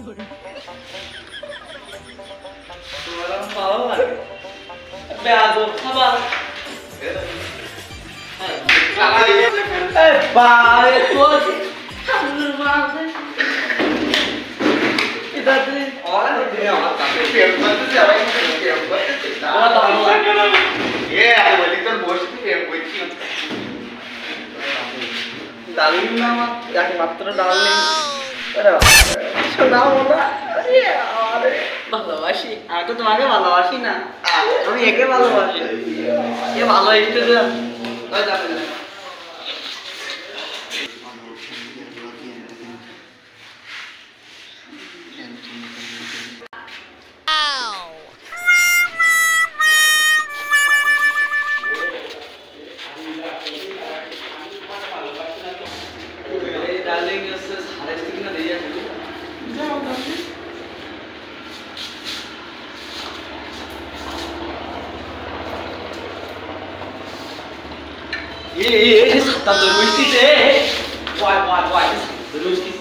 তোমার ভালো লাগে বেয়াদব খাবার বারে তোর সামনের মাঝে এটা তুই আর দিনে আমার কাছে ফেল করতে যাবে ফেল করতে না ভালো লাগে না এ আর বলি তোর বসে ফেল করছি ডালিং না একমাত্র ডালিং শোনা বলা আরে ভালোবাসি আমি তো তোমাকে ভালোবাসি না আমি একে ভালোবাসি এ ভালো একটু যাবে না ये सत्ता दरुष्टी से वाई वाई वाई दरुष्टी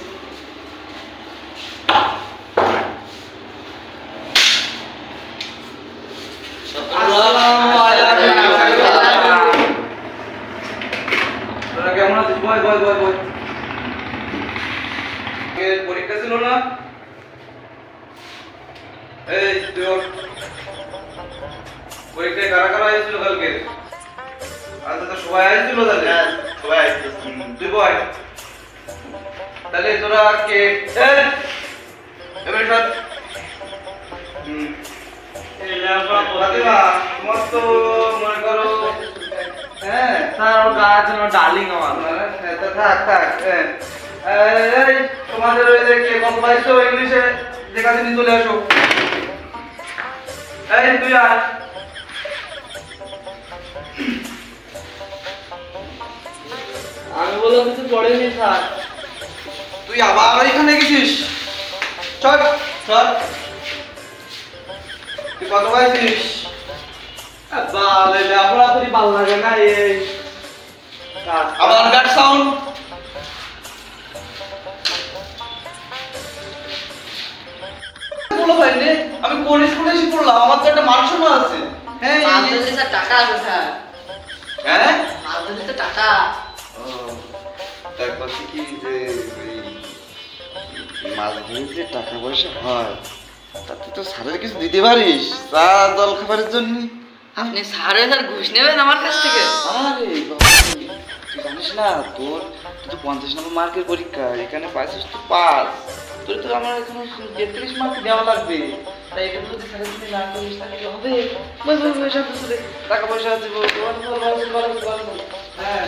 কেমন আছিস বয় বয় বয় বয় পরীক্ষা ছিল না এই তোর পরীক্ষায় কারা কারা এসেছিল কালকে আচ্ছা তো সবাই আইছিল তাহলে হ্যাঁ সবাই আইছিল তুই বয় তাহলে তোরা কে এবারে সব এই লেখা প্রতিভা তোমার তো মনে করো হ্যাঁ স্যার ওর গাছ না ডার্লিং আমার হ্যাঁ তো থাক থাক এই তোমাদের ওই যে কে কম পাইছো ইংলিশে যেখানে নিয়ে চলে আসো এই তুই আয় আমি বললাম কিছু পড়েনি স্যার তুই আবার এখানে গেছিস চল চল তুই কত পাইছিস বালে লেখা তোর ভালো লাগে না এই আবার গাট সাউন্ড বলো ভাই নে আমি কোন স্কুলে এসে পড়লাম আমার তো একটা মান সম্মান আছে হ্যাঁ মাদ্রাসে স্যার টাকা আছে স্যার হ্যাঁ মাদ্রাসে টাকা তারপর কি যে মাছ ধরতে টাকা পয়সা হয় তাতে তো স্যারের কিছু দিতে পারিস চা জল খাবারের জন্য আপনি স্যারের আর ঘুষ নেবেন আমার কাছ থেকে আরে তুই জানিস না তোর তো 50 নম্বর মার্কের পরীক্ষা এখানে পাইছিস তো 5 তোর তো আমার এখানে 33 মার্ক দেওয়া লাগবে তাই এটা যদি স্যারের যদি না করিস তাহলে কি হবে বল বল পয়সা দিতে টাকা পয়সা দিব হ্যাঁ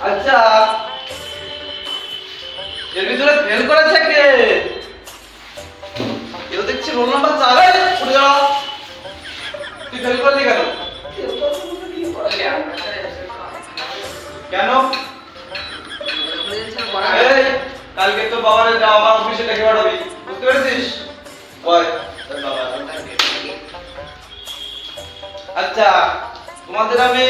আচ্ছা এর ভিতরে ফেল করেছে কে এটা দেখছি রোল নাম্বার 4 এ উঠে যা তুই ফেল করলি কেন কেন এই কালকে তো বাবারে যা আমার অফিসে ডেকে পাঠাবি বুঝতে পেরেছিস বয় আচ্ছা তোমাদের আমি